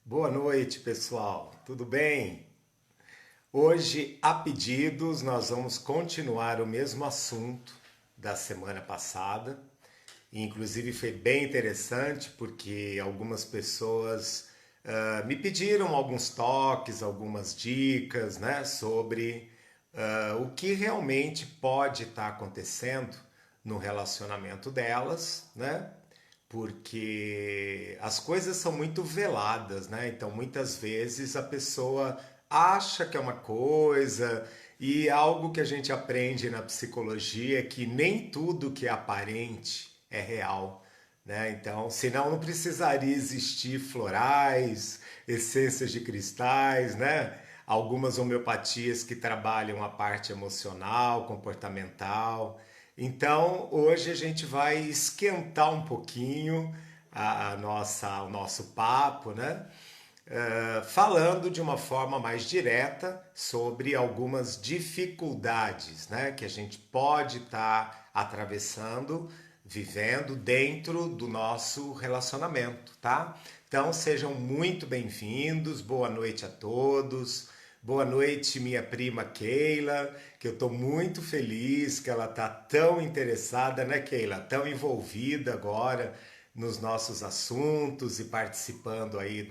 Boa noite, pessoal. Tudo bem? Hoje, a pedidos, nós vamos continuar o mesmo assunto da semana passada. Inclusive, foi bem interessante porque algumas pessoas me pediram alguns toques, algumas dicas, né, sobre o que realmente pode estar acontecendo no relacionamento delas, né? Porque as coisas são muito veladas, né? Então, muitas vezes a pessoa acha que é uma coisa, e algo que a gente aprende na psicologia é que nem tudo que é aparente é real, né? Então, senão não precisaria existir florais, essências de cristais, né? Algumas homeopatias que trabalham a parte emocional, comportamental. Então, hoje a gente vai esquentar um pouquinho o nosso papo, né? Falando de uma forma mais direta sobre algumas dificuldades, né, que a gente pode estar atravessando, vivendo dentro do nosso relacionamento, tá? Então sejam muito bem-vindos, boa noite a todos. Boa noite, minha prima Keila, que eu estou muito feliz que ela está tão interessada, né, Keila? Tão envolvida agora nos nossos assuntos e participando aí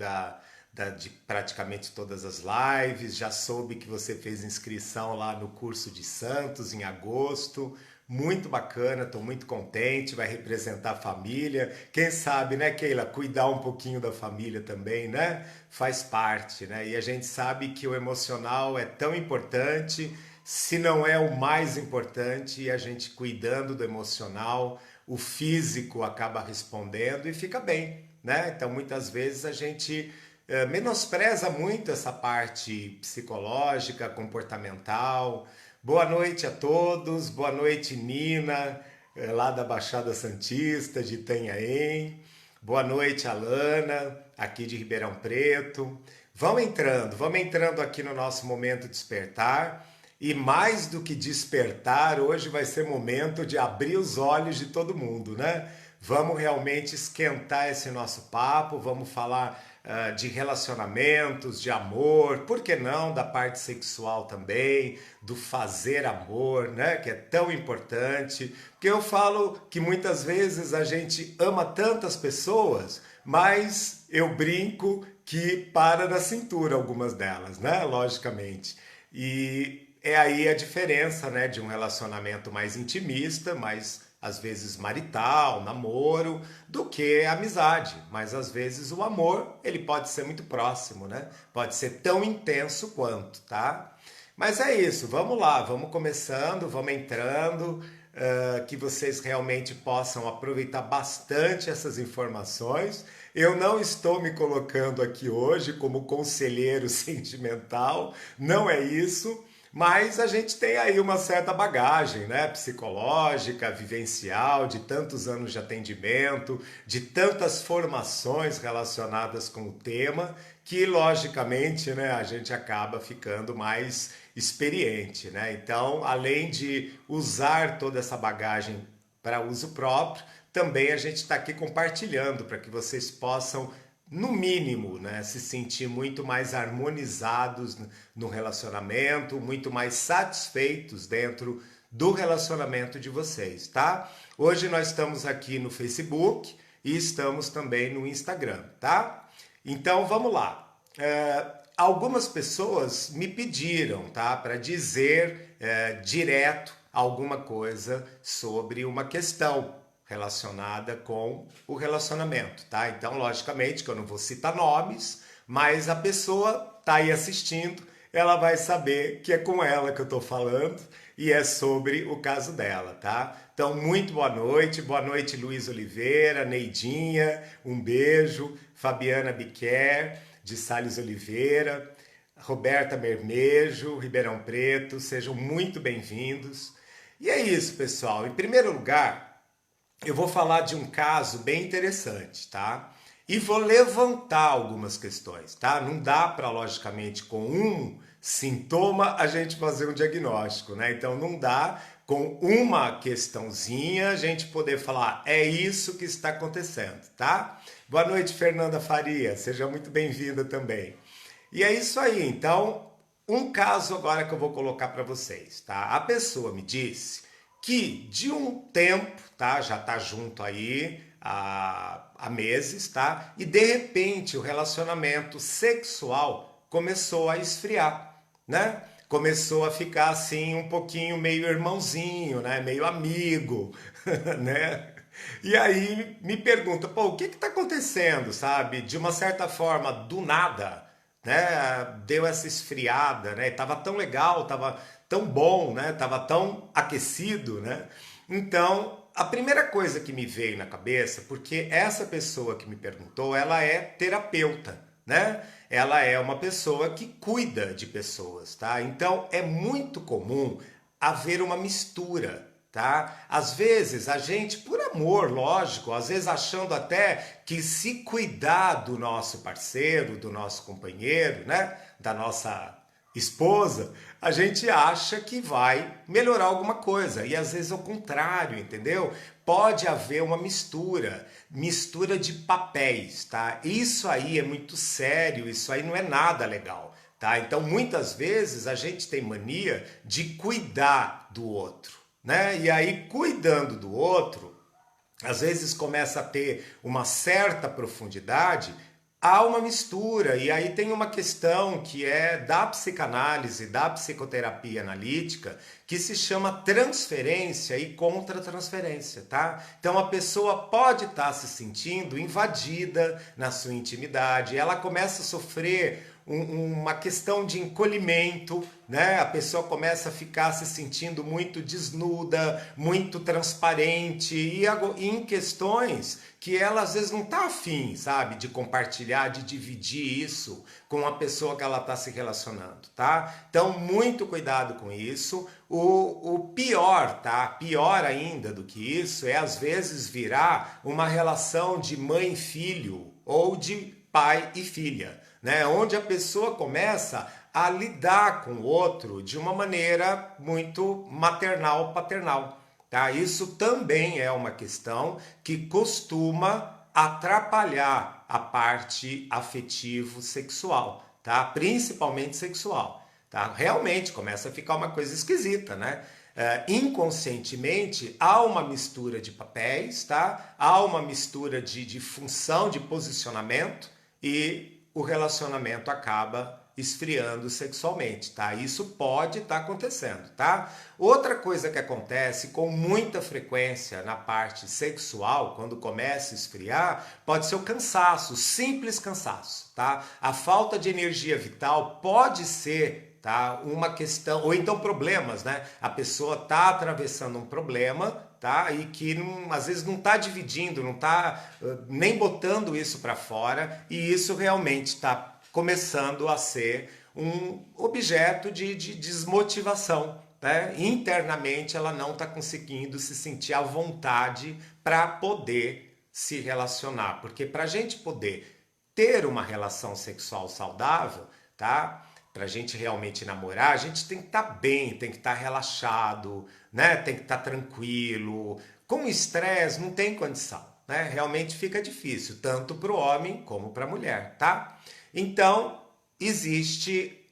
de praticamente todas as lives. Já soube que você fez inscrição lá no curso de Santos em agosto. Muito bacana, estou muito contente, vai representar a família. Quem sabe, né, Keila, cuidar um pouquinho da família também, né? Faz parte, né? E a gente sabe que o emocional é tão importante, se não é o mais importante, e a gente cuidando do emocional, o físico acaba respondendo e fica bem, né? Então, muitas vezes a gente menospreza muito essa parte psicológica, comportamental. Boa noite a todos, boa noite Nina, lá da Baixada Santista, de Itanhaém. Boa noite Alana, aqui de Ribeirão Preto. Vamos entrando aqui no nosso momento despertar. E mais do que despertar, hoje vai ser momento de abrir os olhos de todo mundo, né? Vamos realmente esquentar esse nosso papo, vamos falar de relacionamentos, de amor, por que não da parte sexual também, do fazer amor, né? Que é tão importante. Porque eu falo que muitas vezes a gente ama tantas pessoas, mas eu brinco que para na cintura algumas delas, né? Logicamente. E é aí a diferença, né, de um relacionamento mais intimista, mais às vezes marital, namoro, do que amizade. Mas às vezes o amor, ele pode ser muito próximo, né? Pode ser tão intenso quanto, tá? Mas é isso, vamos lá, vamos começando, vamos entrando, que vocês realmente possam aproveitar bastante essas informações. Eu não estou me colocando aqui hoje como conselheiro sentimental, não é isso. Mas a gente tem aí uma certa bagagem, né, psicológica, vivencial, de tantos anos de atendimento, de tantas formações relacionadas com o tema, que logicamente, né, a gente acaba ficando mais experiente, né? Então, além de usar toda essa bagagem para uso próprio, também a gente está aqui compartilhando para que vocês possam no mínimo, né, se sentir muito mais harmonizados no relacionamento, muito mais satisfeitos dentro do relacionamento de vocês, tá? Hoje nós estamos aqui no Facebook e estamos também no Instagram, tá? Então vamos lá. Algumas pessoas me pediram, tá, para dizer direto alguma coisa sobre uma questão relacionada com o relacionamento, tá? Então, logicamente que eu não vou citar nomes, mas a pessoa tá aí assistindo, ela vai saber que é com ela que eu tô falando e é sobre o caso dela, tá? Então, muito boa noite Luiz Oliveira, Neidinha, um beijo, Fabiana Biquer, de Sales Oliveira, Roberta Mermejo, Ribeirão Preto, sejam muito bem-vindos. E é isso, pessoal. Em primeiro lugar, eu vou falar de um caso bem interessante, tá? E vou levantar algumas questões, tá? Não dá para, logicamente, com um sintoma a gente fazer um diagnóstico, né? Então não dá com uma questãozinha a gente poder falar é isso que está acontecendo, tá? Boa noite, Fernanda Faria. Seja muito bem-vinda também. E é isso aí. Então, um caso agora que eu vou colocar para vocês, tá? A pessoa me disse que de um tempo, tá? Já tá junto aí há meses, tá? E de repente o relacionamento sexual começou a esfriar, né? Começou a ficar assim um pouquinho meio irmãozinho, né? Meio amigo, né? E aí me pergunta, pô, o que que tá acontecendo, sabe? De uma certa forma, do nada, né? Deu essa esfriada, né? Tava tão legal, tava tão bom, né? Tava tão aquecido, né? Então, a primeira coisa que me veio na cabeça, porque essa pessoa que me perguntou, ela é terapeuta, né? Ela é uma pessoa que cuida de pessoas, tá? Então, é muito comum haver uma mistura, tá? Às vezes a gente, por amor, lógico, às vezes achando até que se cuidar do nosso parceiro, do nosso companheiro, né, da nossa esposa, a gente acha que vai melhorar alguma coisa. E às vezes é o contrário, entendeu? Pode haver uma mistura, mistura de papéis, tá? Isso aí é muito sério, isso aí não é nada legal. Tá? Então, muitas vezes a gente tem mania de cuidar do outro, né? E aí, cuidando do outro, às vezes começa a ter uma certa profundidade, há uma mistura. E aí tem uma questão que é da psicanálise, da psicoterapia analítica, que se chama transferência e contra-transferência, tá? Então a pessoa pode estar se sentindo invadida na sua intimidade, ela começa a sofrer uma questão de encolhimento, né? A pessoa começa a ficar se sentindo muito desnuda, muito transparente e em questões que ela às vezes não está afim, sabe, de compartilhar, de dividir isso com a pessoa que ela está se relacionando, tá? Então, muito cuidado com isso. O pior, tá? Pior ainda do que isso é às vezes virar uma relação de mãe e filho ou de pai e filha, né? Onde a pessoa começa a lidar com o outro de uma maneira muito maternal, paternal, tá? Isso também é uma questão que costuma atrapalhar a parte afetivo-sexual, tá? Principalmente sexual, tá? Realmente começa a ficar uma coisa esquisita, né? Inconscientemente há uma mistura de papéis, tá? Há uma mistura de função, de posicionamento e o relacionamento acaba esfriando sexualmente, tá? Isso pode estar acontecendo, tá? Outra coisa que acontece com muita frequência na parte sexual, quando começa a esfriar, pode ser o cansaço, simples cansaço, tá? A falta de energia vital pode ser, tá, uma questão, ou então problemas, né? A pessoa tá atravessando um problema, tá? E que não, às vezes não está dividindo, não está nem botando isso para fora, e isso realmente está começando a ser um objeto de desmotivação, né? Internamente ela não está conseguindo se sentir à vontade para poder se relacionar, porque para a gente poder ter uma relação sexual saudável, tá? Para a gente realmente namorar, a gente tem que estar bem, tem que estar relaxado, né? Tem que estar tranquilo. Com estresse não tem condição, né? Realmente fica difícil, tanto para o homem como para a mulher, tá? Então, existe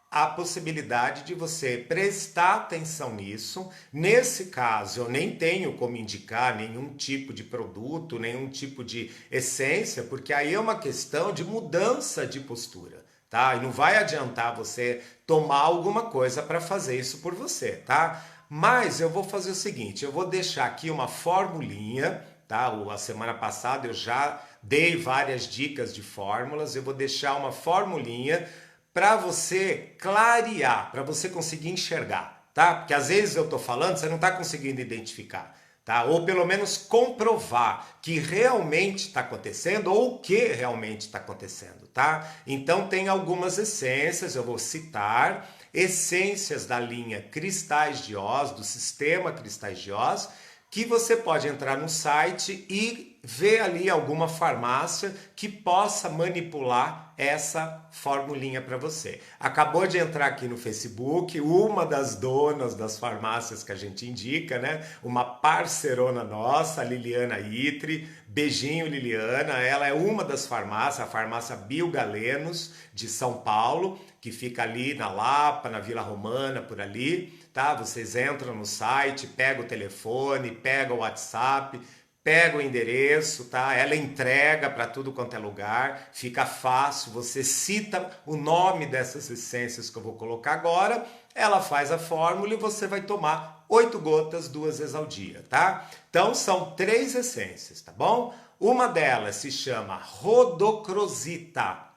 a possibilidade de você prestar atenção nisso. Nesse caso, eu nem tenho como indicar nenhum tipo de produto, nenhum tipo de essência, porque aí é uma questão de mudança de postura, tá? E não vai adiantar você tomar alguma coisa para fazer isso por você, tá? Mas eu vou fazer o seguinte, eu vou deixar aqui uma formulinha, tá? A semana passada eu já dei várias dicas de fórmulas, eu vou deixar uma formulinha para você clarear, para você conseguir enxergar, tá? Porque às vezes eu tô falando, você não está conseguindo identificar, tá? Ou pelo menos comprovar que realmente está acontecendo ou o que realmente está acontecendo, tá? Então tem algumas essências, eu vou citar, essências da linha Cristais de Oz, do sistema Cristais de Oz, que você pode entrar no site e vê ali alguma farmácia que possa manipular essa formulinha para você. Acabou de entrar aqui no Facebook uma das donas das farmácias que a gente indica, né? Uma parceirona nossa, a Liliana Itri. Beijinho, Liliana. Ela é uma das farmácias, a farmácia Biogalenos de São Paulo, que fica ali na Lapa, na Vila Romana, por ali, tá? Vocês entram no site, pega o telefone, pega o WhatsApp, pega o endereço, tá? Ela entrega para tudo quanto é lugar, fica fácil, você cita o nome dessas essências que eu vou colocar agora, ela faz a fórmula e você vai tomar 8 gotas 2 vezes ao dia, tá? Então são 3 essências, tá bom? Uma delas se chama Rodocrosita.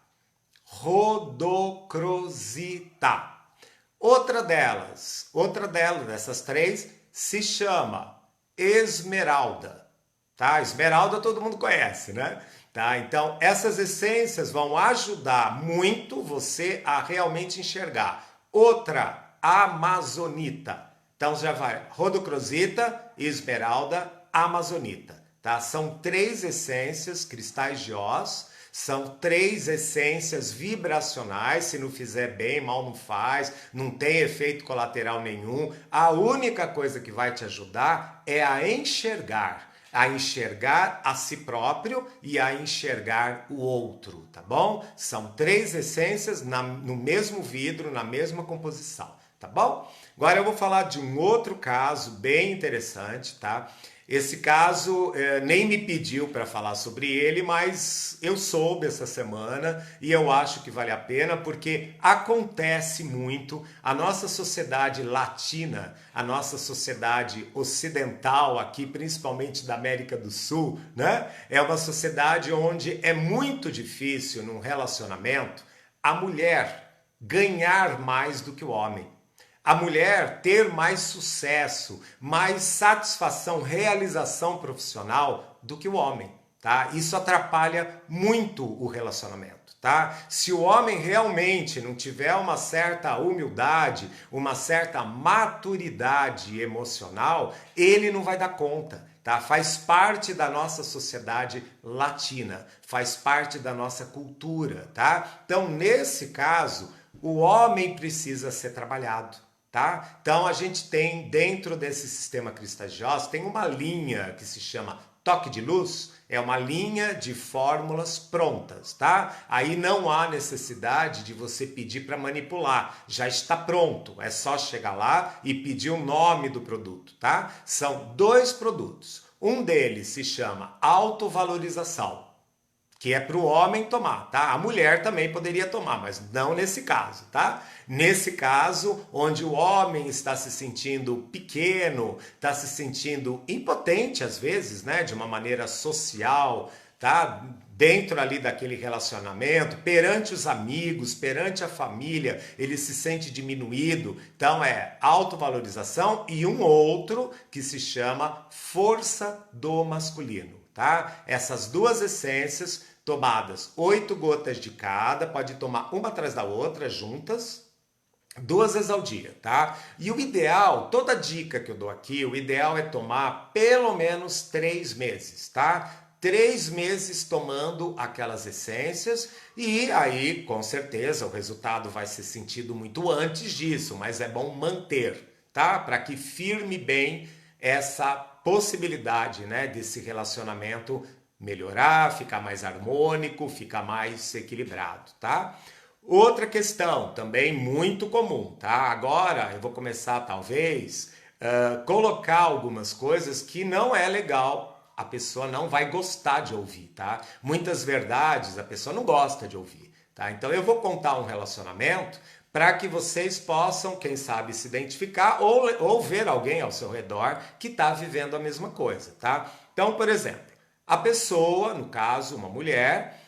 Rodocrosita. Outra delas, dessas 3, se chama Esmeralda. Tá? Esmeralda todo mundo conhece, né? Tá? Então, essas essências vão ajudar muito você a realmente enxergar. Outra, Amazonita. Então, já vai Rodocrosita, Esmeralda, Amazonita. Tá? São 3 essências, cristais de Oz. São 3 essências vibracionais, se não fizer bem, mal não faz, não tem efeito colateral nenhum. A única coisa que vai te ajudar é a enxergar a si próprio e a enxergar o outro, tá bom? São 3 essências no mesmo vidro, na mesma composição, tá bom? Agora eu vou falar de um outro caso bem interessante, tá? Esse caso nem me pediu para falar sobre ele, mas eu soube essa semana e eu acho que vale a pena porque acontece muito. A nossa sociedade latina, a nossa sociedade ocidental aqui, principalmente da América do Sul, né? É uma sociedade onde é muito difícil num relacionamento a mulher ganhar mais do que o homem. A mulher ter mais sucesso, mais satisfação, realização profissional do que o homem, tá? Isso atrapalha muito o relacionamento, tá? Se o homem realmente não tiver uma certa humildade, uma certa maturidade emocional, ele não vai dar conta, tá? Faz parte da nossa sociedade latina, faz parte da nossa cultura, tá? Então, nesse caso, o homem precisa ser trabalhado. Tá? Então a gente tem dentro desse sistema cristais de Oz, tem uma linha que se chama Toque de Luz, é uma linha de fórmulas prontas, tá? Aí não há necessidade de você pedir para manipular, já está pronto, é só chegar lá e pedir o nome do produto, tá? São 2 produtos, um deles se chama autovalorização, que é para o homem tomar, tá? A mulher também poderia tomar, mas não nesse caso, tá? Nesse caso, onde o homem está se sentindo pequeno, está se sentindo impotente às vezes, né? De uma maneira social, tá? Dentro ali daquele relacionamento, perante os amigos, perante a família, ele se sente diminuído. Então é autovalorização e um outro que se chama força do masculino. Tá? Essas 2 essências tomadas 8 gotas de cada, pode tomar uma atrás da outra juntas, 2 vezes ao dia, tá? E o ideal, toda dica que eu dou aqui, o ideal é tomar pelo menos 3 meses, tá? 3 meses tomando aquelas essências e aí, com certeza, o resultado vai ser sentido muito antes disso, mas é bom manter, tá? Para que firme bem essa possibilidade, né, desse relacionamento melhorar, ficar mais harmônico, ficar mais equilibrado, tá? Outra questão, também muito comum, tá? Agora eu vou começar, talvez, colocar algumas coisas que não é legal, a pessoa não vai gostar de ouvir, tá? Muitas verdades a pessoa não gosta de ouvir, tá? Então eu vou contar um relacionamento para que vocês possam, quem sabe, se identificar ou ver alguém ao seu redor que está vivendo a mesma coisa, tá? Então, por exemplo, a pessoa, no caso, uma mulher,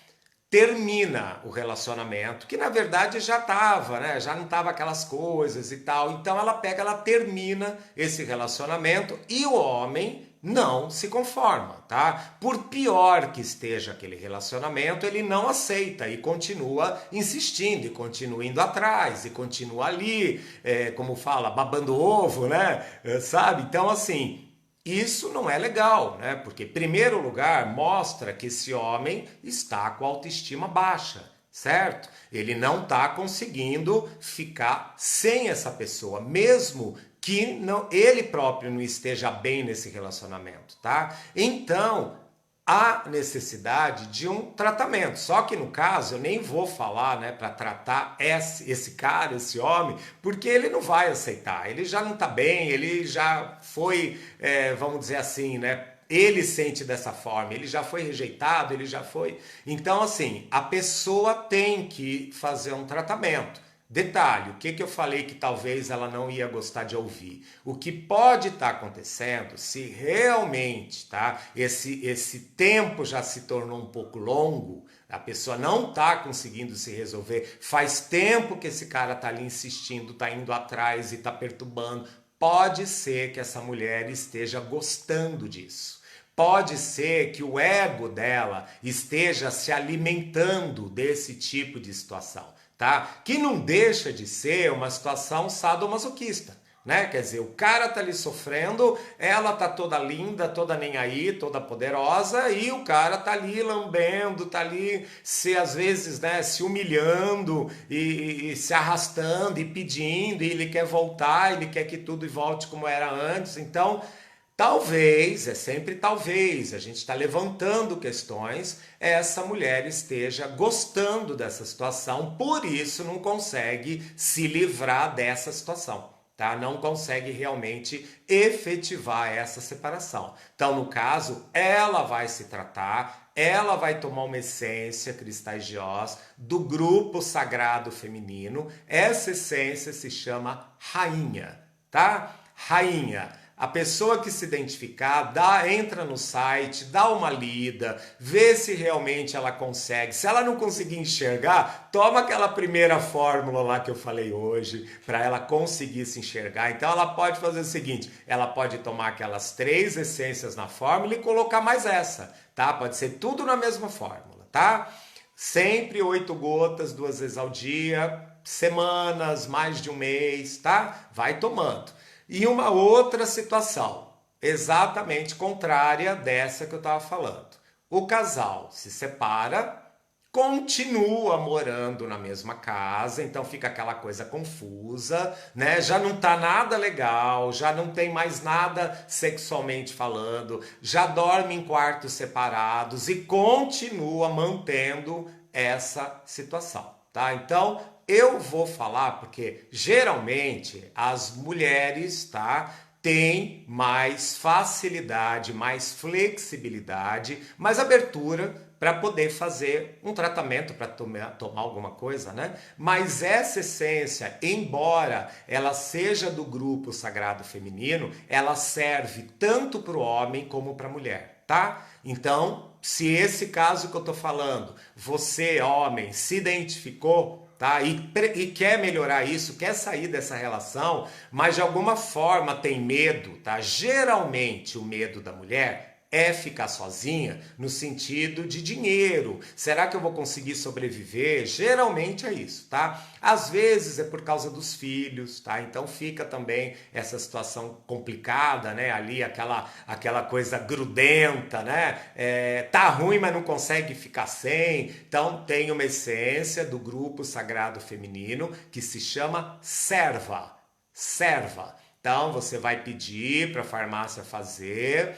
termina o relacionamento, que na verdade já estava, né? Já não estava aquelas coisas e tal. Então ela termina esse relacionamento e o homem não se conforma, tá? Por pior que esteja aquele relacionamento, ele não aceita e continua insistindo, e continua indo atrás, e continua ali, como fala, babando ovo, né? Sabe? Então, assim, Isso não é legal, né? Porque, em primeiro lugar, mostra que esse homem está com a autoestima baixa, certo? Ele não está conseguindo ficar sem essa pessoa, mesmo que não, ele próprio não esteja bem nesse relacionamento, tá? Então, há necessidade de um tratamento. Só que no caso, eu nem vou falar, né, para tratar esse cara, esse homem, porque ele não vai aceitar. Ele já não está bem, ele já foi, vamos dizer assim, né? Ele sente dessa forma, ele já foi rejeitado, ele já foi. Então, assim, a pessoa tem que fazer um tratamento. Detalhe, o que eu falei que talvez ela não ia gostar de ouvir? O que pode estar acontecendo, se realmente tá, esse tempo já se tornou um pouco longo, a pessoa não está conseguindo se resolver, faz tempo que esse cara está ali insistindo, está indo atrás e está perturbando, pode ser que essa mulher esteja gostando disso. Pode ser que o ego dela esteja se alimentando desse tipo de situação, tá? Que não deixa de ser uma situação sadomasoquista, né? Quer dizer, o cara tá ali sofrendo, ela tá toda linda, toda nem aí, toda poderosa, e o cara tá ali lambendo, tá ali às vezes, né, se humilhando e se arrastando e pedindo, e ele quer voltar, ele quer que tudo volte como era antes. Então, talvez, é sempre talvez, a gente está levantando questões, essa mulher esteja gostando dessa situação, por isso não consegue se livrar dessa situação, tá? Não consegue realmente efetivar essa separação. Então, no caso, ela vai se tratar, ela vai tomar uma essência cristais de Oz do grupo sagrado feminino. Essa essência se chama rainha, tá? Rainha. A pessoa que se identificar, entra no site, dá uma lida, vê se realmente ela consegue. Se ela não conseguir enxergar, toma aquela primeira fórmula lá que eu falei hoje, para ela conseguir se enxergar. Então ela pode fazer o seguinte, ela pode tomar aquelas 3 essências na fórmula e colocar mais essa, tá? Pode ser tudo na mesma fórmula, tá? Sempre 8 gotas, 2 vezes ao dia, semanas, mais de um mês, tá? Vai tomando. E uma outra situação, exatamente contrária dessa que eu estava falando. O casal se separa, continua morando na mesma casa, então fica aquela coisa confusa, né? Já não tá nada legal, já não tem mais nada sexualmente falando, já dorme em quartos separados e continua mantendo essa situação, tá? Então, eu vou falar porque geralmente as mulheres, tá, têm mais facilidade, mais flexibilidade, mais abertura para poder fazer um tratamento, para tomar alguma coisa, né? Mas essa essência, embora ela seja do grupo sagrado feminino, ela serve tanto para o homem como para a mulher, tá? Então, se esse caso que eu tô falando, você, homem, se identificou, tá? E quer melhorar isso, quer sair dessa relação, mas de alguma forma tem medo, tá? Geralmente o medo da mulher é ficar sozinha no sentido de dinheiro. Será que eu vou conseguir sobreviver? Geralmente é isso, tá? Às vezes é por causa dos filhos, tá? Então fica também essa situação complicada, né? Ali aquela coisa grudenta, né? Tá ruim, mas não consegue ficar sem. Então tem uma essência do grupo sagrado feminino que se chama serva. Serva. Então você vai pedir para a farmácia fazer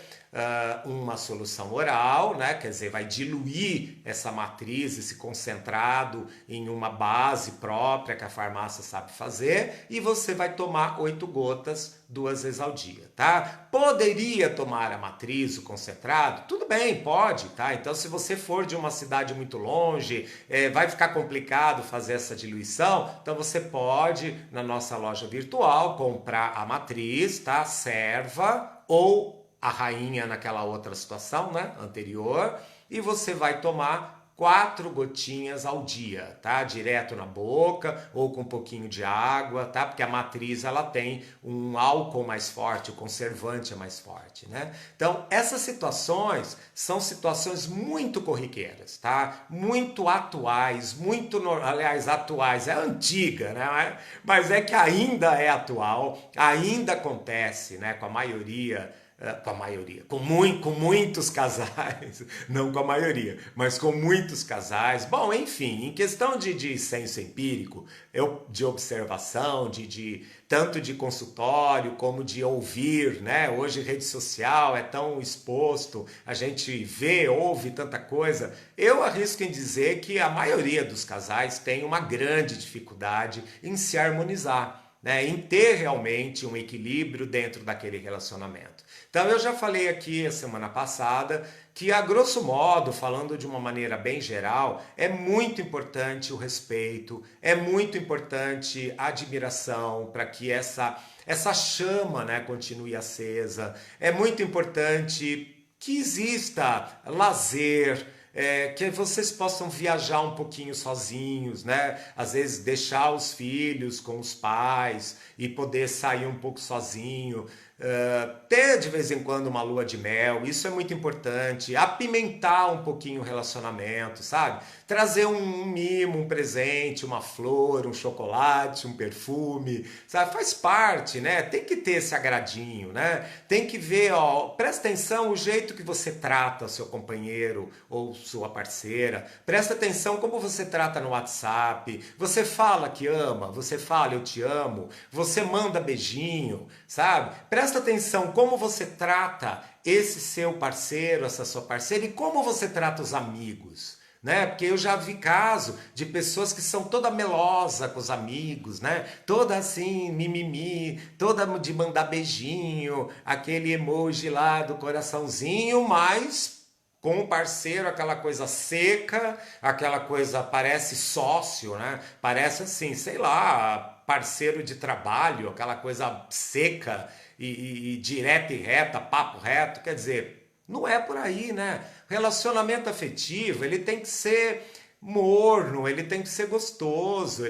uma solução oral, né? Quer dizer, vai diluir essa matriz, esse concentrado em uma base própria que a farmácia sabe fazer e você vai tomar 8 gotas 2 vezes ao dia, tá? Poderia tomar a matriz, o concentrado? Tudo bem, pode, tá? Então se você for de uma cidade muito longe, vai ficar complicado fazer essa diluição, então você pode, na nossa loja virtual, comprar a matriz, tá? Serva ou a rainha naquela outra situação, né, anterior, e você vai tomar 4 gotinhas ao dia, tá? Direto na boca ou com um pouquinho de água, tá? Porque a matriz ela tem um álcool mais forte, o conservante é mais forte, né? Então, essas situações são situações muito corriqueiras, tá? Muito atuais, aliás, atuais, é antiga, né? Mas é que ainda é atual, ainda acontece, né, com a maioria com a maioria, com muitos casais, não com a maioria, mas com muitos casais. Bom, enfim, em questão de senso empírico, de observação, tanto de consultório como de ouvir, né? Hoje rede social é tão exposto, a gente vê, ouve tanta coisa. Eu arrisco em dizer que a maioria dos casais tem uma grande dificuldade em se harmonizar, né, em ter realmente um equilíbrio dentro daquele relacionamento. Então eu já falei aqui a semana passada que, a grosso modo, falando de uma maneira bem geral, é muito importante o respeito, é muito importante a admiração para que essa chama, né, continue acesa, é muito importante que exista lazer, que vocês possam viajar um pouquinho sozinhos, né? Às vezes deixar os filhos com os pais e poder sair um pouco sozinho. Ter de vez em quando uma lua de mel, isso é muito importante. Apimentar um pouquinho o relacionamento, sabe? Trazer um mimo, um presente, uma flor, um chocolate, um perfume, sabe? Faz parte, né? Tem que ter esse agradinho, né? Tem que ver, ó, presta atenção o jeito que você trata seu companheiro ou sua parceira. Presta atenção como você trata no WhatsApp. Você fala que ama, você fala eu te amo, você manda beijinho, sabe? Presta atenção como você trata esse seu parceiro, essa sua parceira, e como você trata os amigos, né? Porque eu já vi caso de pessoas que são toda melosa com os amigos, né? Toda assim, mimimi, toda de mandar beijinho, aquele emoji lá do coraçãozinho, mas com o parceiro aquela coisa seca, aquela coisa parece sócio, né? Parece assim, sei lá, parceiro de trabalho, aquela coisa seca e direta e reta, papo reto, quer dizer, não é por aí, né? Relacionamento afetivo, ele tem que ser morno, ele tem que ser gostoso,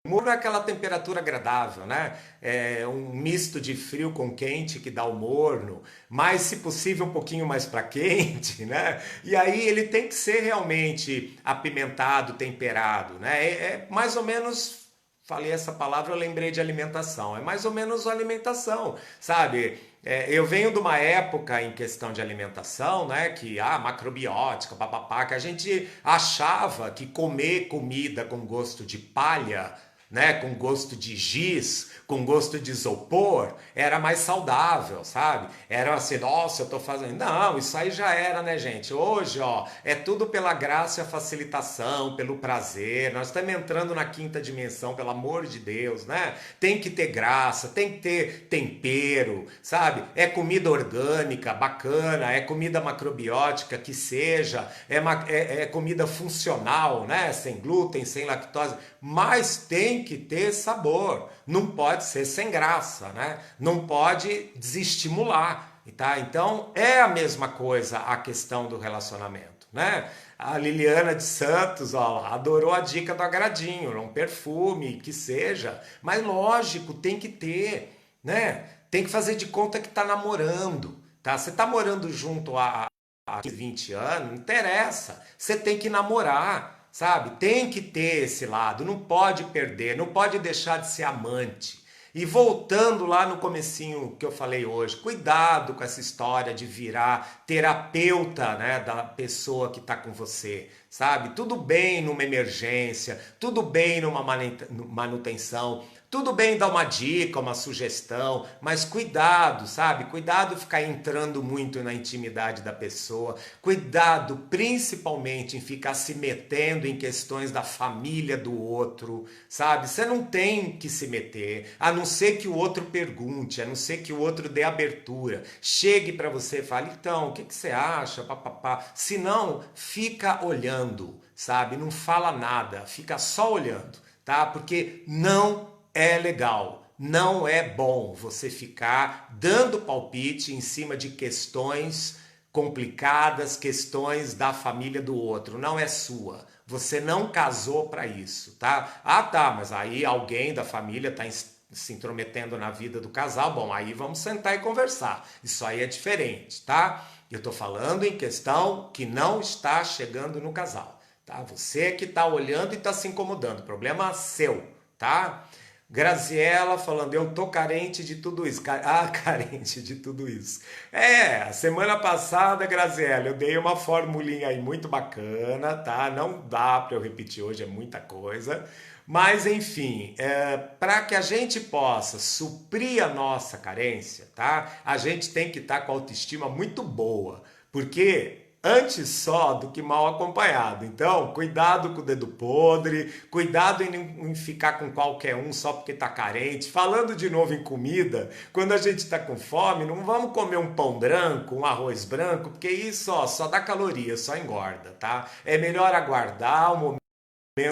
morno é aquela temperatura agradável, né? É um misto de frio com quente que dá o morno, mas se possível um pouquinho mais para quente, né? E aí ele tem que ser realmente apimentado, temperado, né? É mais ou menos. Falei essa palavra, eu lembrei de alimentação. É mais ou menos alimentação, sabe? Eu venho de uma época em questão de alimentação, né? Que macrobiótica, papapá, que a gente achava que comer comida com gosto de palha, né, com gosto de giz, com gosto de isopor, era mais saudável, sabe? Era assim, nossa, eu tô fazendo. Não, isso aí já era, né, gente? Hoje, ó, é tudo pela graça e a facilitação, pelo prazer. Nós estamos entrando na quinta dimensão, pelo amor de Deus, né? Tem que ter graça, tem que ter tempero, sabe? É comida orgânica, bacana, é comida macrobiótica, que seja, é comida funcional, né? Sem glúten, sem lactose, mas tem que ter sabor, não pode ser sem graça, né? Não pode desestimular, tá? Então é a mesma coisa a questão do relacionamento, né? A Liliana de Santos, ó, adorou a dica do agradinho, um perfume, que seja, mas lógico, tem que ter, né? Tem que fazer de conta que tá namorando, tá? Você tá morando junto há 20 anos, não interessa, você tem que namorar, sabe? Tem que ter esse lado, não pode perder, não pode deixar de ser amante. E voltando lá no comecinho que eu falei hoje, cuidado com essa história de virar terapeuta, né, da pessoa que está com você, sabe? Tudo bem numa emergência, tudo bem numa manutenção, tudo bem dar uma dica, uma sugestão, mas cuidado, sabe? Cuidado ficar entrando muito na intimidade da pessoa. Cuidado principalmente em ficar se metendo em questões da família do outro, sabe? Você não tem que se meter, a não ser que o outro pergunte, a não ser que o outro dê abertura. Chegue para você e fale, então, o que você acha? Papapá. Se não, fica olhando, sabe? Não fala nada, fica só olhando, tá? Porque não é legal, não é bom você ficar dando palpite em cima de questões complicadas, questões da família do outro, não é sua. Você não casou para isso, tá? Ah, tá, mas aí alguém da família está se intrometendo na vida do casal. Bom, aí vamos sentar e conversar. Isso aí é diferente, tá? Eu tô falando em questão que não está chegando no casal, tá? Você que está olhando e está se incomodando, problema seu, tá? Graziela falando, eu tô carente de tudo isso. Ah, carente de tudo isso. É, a semana passada, Graziela, eu dei uma formulinha aí muito bacana, tá? Não dá para eu repetir hoje, é muita coisa. Mas, enfim, para que a gente possa suprir a nossa carência, tá? A gente tem que estar com a autoestima muito boa. Porque antes só do que mal acompanhado. Então, cuidado com o dedo podre, cuidado em ficar com qualquer um só porque tá carente. Falando de novo em comida, quando a gente tá com fome, não vamos comer um pão branco, um arroz branco, porque isso ó, só dá caloria, só engorda, tá? É melhor aguardar o momento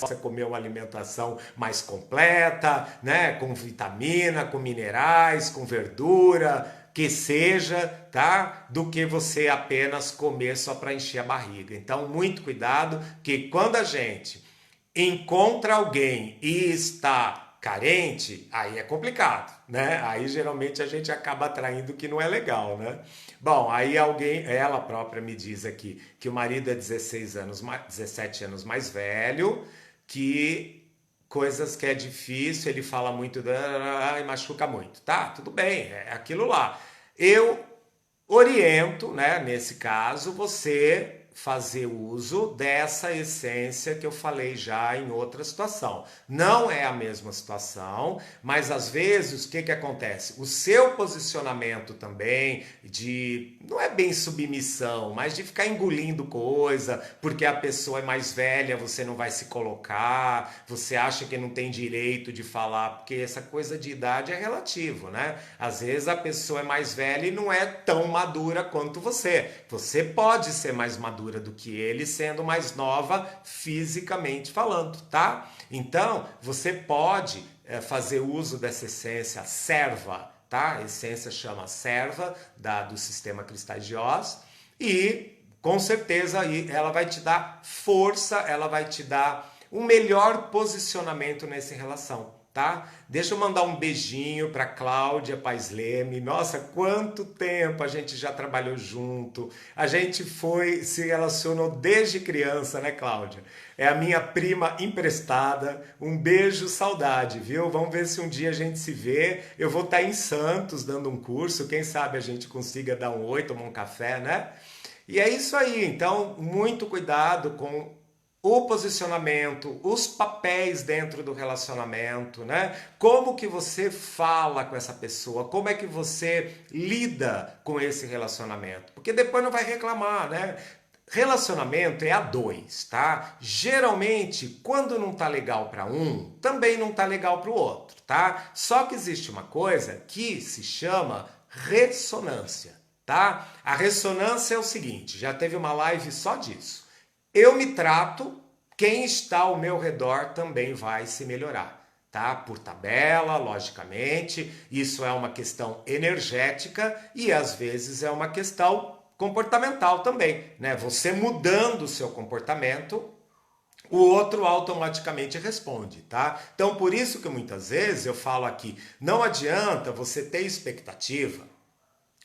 você comer uma alimentação mais completa, né, com vitamina, com minerais, com verdura, que seja, tá? Do que você apenas comer só para encher a barriga. Então, muito cuidado, que quando a gente encontra alguém e está carente, aí é complicado, né? Aí geralmente a gente acaba atraindo o que não é legal, né? Bom, aí alguém, ela própria me diz aqui que o marido é 16 anos, 17 anos mais velho, que coisas que é difícil, ele fala muito e machuca muito. Tá, tudo bem, é aquilo lá. Eu oriento, né, nesse caso, você fazer uso dessa essência que eu falei já em outra situação. Não é a mesma situação, mas às vezes o que que acontece? O seu posicionamento também de não é bem submissão, mas de ficar engolindo coisa, porque a pessoa é mais velha, você não vai se colocar, você acha que não tem direito de falar, porque essa coisa de idade é relativo, né? Às vezes a pessoa é mais velha e não é tão madura quanto você. Você pode ser mais madura do que ele, sendo mais nova fisicamente falando, tá? Então, você pode fazer uso dessa essência serva, tá? A essência chama serva do sistema Cristais de Oz e com certeza aí ela vai te dar força, ela vai te dar um melhor posicionamento nessa relação, tá? Deixa eu mandar um beijinho para Cláudia Paz Leme. Nossa, quanto tempo a gente já trabalhou junto. A gente se relacionou desde criança, né, Cláudia? É a minha prima emprestada. Um beijo, saudade, viu? Vamos ver se um dia a gente se vê. Eu vou estar em Santos dando um curso. Quem sabe a gente consiga dar um oi, tomar um café, né? E é isso aí. Então, muito cuidado com o posicionamento, os papéis dentro do relacionamento, né? Como que você fala com essa pessoa? Como é que você lida com esse relacionamento? Porque depois não vai reclamar, né? Relacionamento é a dois, tá? Geralmente, quando não tá legal para um, também não tá legal para o outro, tá? Só que existe uma coisa que se chama ressonância, tá? A ressonância é o seguinte, já teve uma live só disso. Eu me trato, quem está ao meu redor também vai se melhorar, tá? Por tabela, logicamente, isso é uma questão energética e às vezes é uma questão comportamental também, né? Você mudando o seu comportamento, o outro automaticamente responde, tá? Então, por isso que muitas vezes eu falo aqui, não adianta você ter expectativa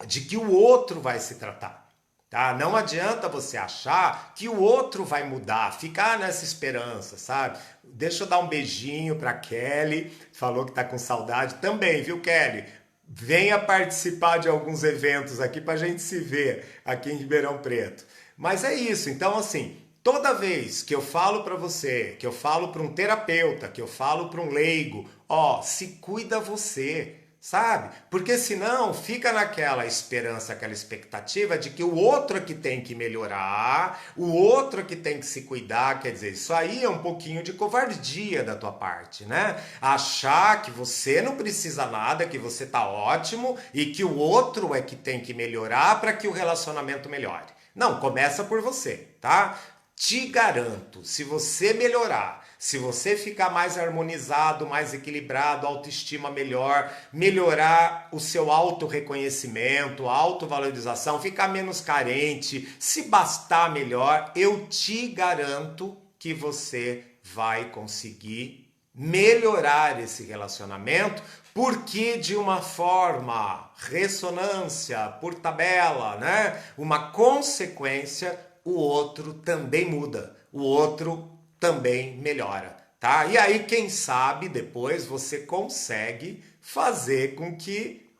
de que o outro vai se tratar. Tá? Não adianta você achar que o outro vai mudar, ficar nessa esperança, sabe? Deixa eu dar um beijinho para Kelly, falou que tá com saudade também, viu, Kelly? Venha participar de alguns eventos aqui para a gente se ver aqui em Ribeirão Preto. Mas é isso, então assim, toda vez que eu falo para você, que eu falo para um terapeuta, que eu falo para um leigo, ó, se cuida você, sabe? Porque senão fica naquela esperança, aquela expectativa de que o outro é que tem que melhorar, o outro é que tem que se cuidar, quer dizer, isso aí é um pouquinho de covardia da tua parte, né? Achar que você não precisa nada, que você tá ótimo e que o outro é que tem que melhorar para que o relacionamento melhore. Não, começa por você, tá? Te garanto, se você melhorar, se você ficar mais harmonizado, mais equilibrado, autoestima melhor, melhorar o seu autorreconhecimento, autovalorização, ficar menos carente, se bastar melhor, eu te garanto que você vai conseguir melhorar esse relacionamento, porque de uma forma, ressonância, por tabela, né? Uma consequência, o outro também muda, o outro também melhora. tá? E aí, quem sabe, depois você consegue fazer com que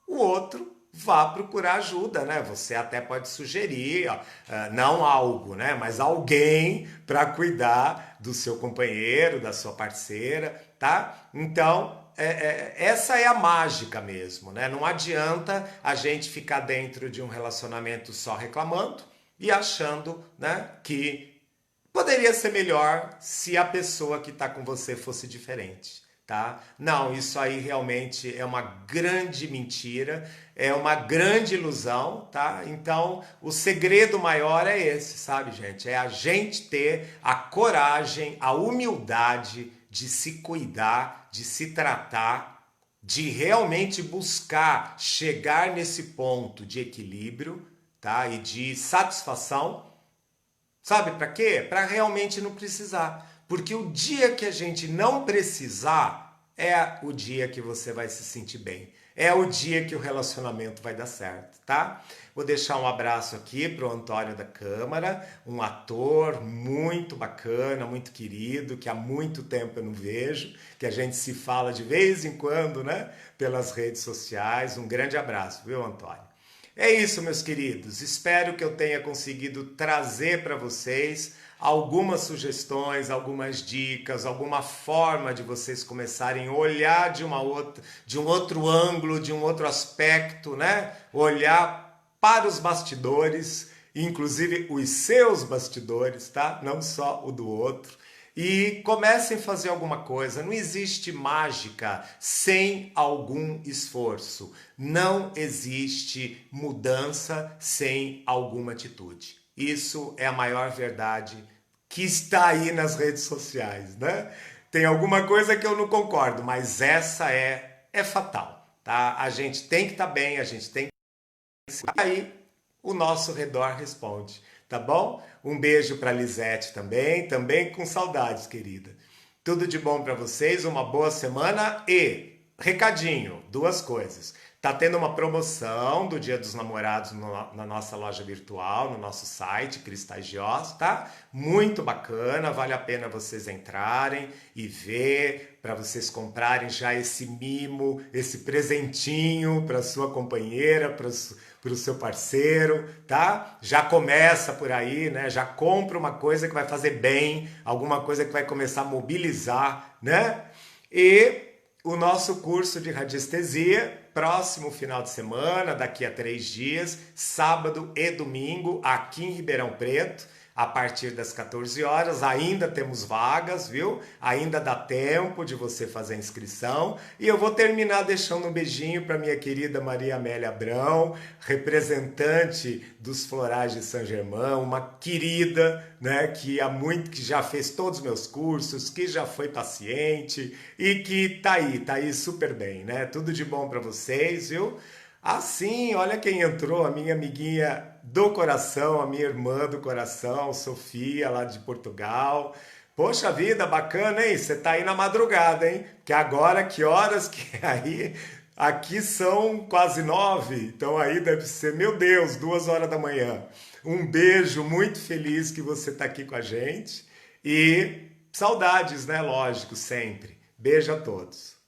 o outro vá procurar ajuda, né? Você até pode sugerir, ó, não algo, né? Mas alguém para cuidar do seu companheiro, da sua parceira, tá? Então, essa é a mágica mesmo, né? Não adianta a gente ficar dentro de um relacionamento só reclamando e achando, né, que poderia ser melhor se a pessoa que está com você fosse diferente, tá? Não, isso aí realmente é uma grande mentira, é uma grande ilusão, tá? Então, o segredo maior é esse, sabe, gente? É a gente ter a coragem, a humildade de se cuidar, de se tratar, de realmente buscar chegar nesse ponto de equilíbrio, tá? E de satisfação. Sabe para quê? Para realmente não precisar. Porque o dia que a gente não precisar é o dia que você vai se sentir bem. É o dia que o relacionamento vai dar certo, tá? Vou deixar um abraço aqui pro Antônio da Câmara, um ator muito bacana, muito querido, que há muito tempo eu não vejo, que a gente se fala de vez em quando, né? Pelas redes sociais. Um grande abraço, viu, Antônio? É isso, meus queridos. Espero que eu tenha conseguido trazer para vocês algumas sugestões, algumas dicas, alguma forma de vocês começarem a olhar de um outro ângulo, de um outro aspecto, né? Olhar para os bastidores, inclusive os seus bastidores, tá? Não só o do outro. E comecem a fazer alguma coisa. Não existe mágica sem algum esforço. Não existe mudança sem alguma atitude. Isso é a maior verdade que está aí nas redes sociais, né? Tem alguma coisa que eu não concordo, mas essa é fatal, tá? A gente tem que estar bem, a gente tem que... Aí o nosso redor responde, tá bom? Um beijo para Lisete também com saudades, querida. Tudo de bom para vocês, uma boa semana e recadinho, duas coisas. Tá tendo uma promoção do Dia dos Namorados na nossa loja virtual, no nosso site, Cristais de Oz, tá? Muito bacana, vale a pena vocês entrarem e ver, para vocês comprarem já esse mimo, esse presentinho para sua companheira, para o seu parceiro, tá? Já começa por aí, né? Já compra uma coisa que vai fazer bem, alguma coisa que vai começar a mobilizar, né? E o nosso curso de radiestesia, próximo final de semana, daqui a 3 dias, sábado e domingo, aqui em Ribeirão Preto, a partir das 14 horas. Ainda temos vagas, viu? Ainda dá tempo de você fazer a inscrição. E eu vou terminar deixando um beijinho para minha querida Maria Amélia Abrão, representante dos Florais de Saint Germain, uma querida, né, que já fez todos os meus cursos, que já foi paciente e que tá aí super bem, né? Tudo de bom para vocês, viu? Ah, sim, olha quem entrou, a minha amiguinha do coração, a minha irmã do coração, Sofia, lá de Portugal. Poxa vida, bacana, hein? Você tá aí na madrugada, hein? Que agora, que horas que é aí? Aqui são quase 9, então aí deve ser, meu Deus, 2 horas da manhã. Um beijo, muito feliz que você tá aqui com a gente. E saudades, né? Lógico, sempre. Beijo a todos.